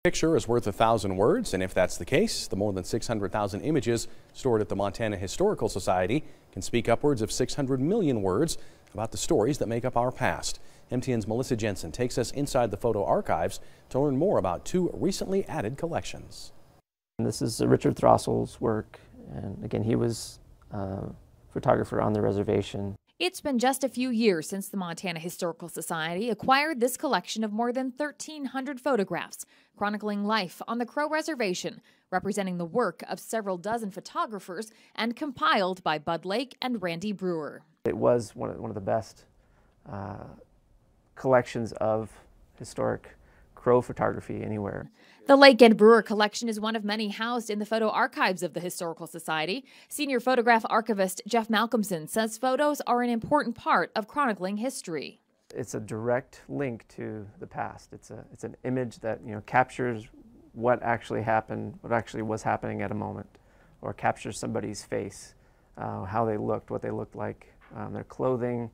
Picture is worth 1,000 words, and if that's the case, the more than 600,000 images stored at the Montana Historical Society can speak upwards of 600 million words about the stories that make up our past. MTN's Melissa Jensen takes us inside the photo archives to learn more about two recently added collections. This is Richard Throssel's work, and again, he was a photographer on the reservation. It's been just a few years since the Montana Historical Society acquired this collection of more than 1,300 photographs, chronicling life on the Crow Reservation, representing the work of several dozen photographers, and compiled by Bud Lake and Randy Brewer. It was one of the best collections of historic Crow photography anywhere. The Lake and Brewer collection is one of many housed in the photo archives of the Historical Society. Senior photograph archivist Jeff Malcolmson says photos are an important part of chronicling history. It's a direct link to the past. It's an image that captures what actually happened, what actually was happening at a moment, or captures somebody's face, how they looked, what they looked like, their clothing.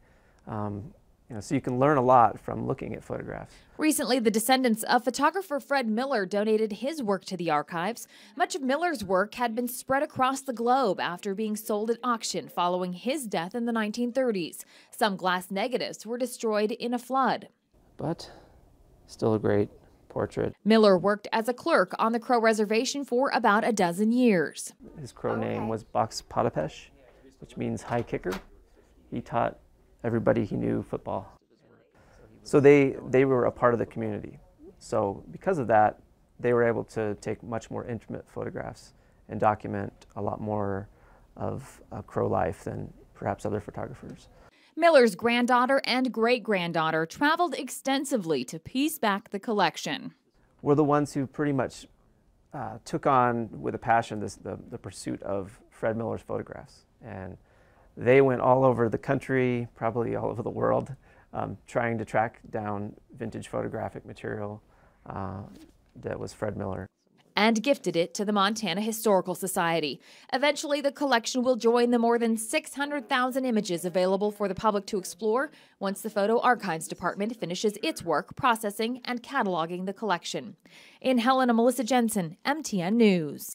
So you can learn a lot from looking at photographs. Recently, the descendants of photographer Fred Miller donated his work to the archives. Much of Miller's work had been spread across the globe after being sold at auction following his death in the 1930s. Some glass negatives were destroyed in a flood. But still a great portrait. Miller worked as a clerk on the Crow Reservation for about a dozen years. His Crow name was Box Potapesh, which means high kicker. He taught everybody he knew football. So they were a part of the community. So because of that, they were able to take much more intimate photographs and document a lot more of Crow life than perhaps other photographers. Miller's granddaughter and great-granddaughter traveled extensively to piece back the collection. We're the ones who pretty much took on with a passion the pursuit of Fred Miller's photographs. And they went all over the country, probably all over the world, trying to track down vintage photographic material that was Fred Miller. And gifted it to the Montana Historical Society. Eventually, the collection will join the more than 600,000 images available for the public to explore once the Photo Archives Department finishes its work processing and cataloging the collection. In Helena, Melissa Jensen, MTN News.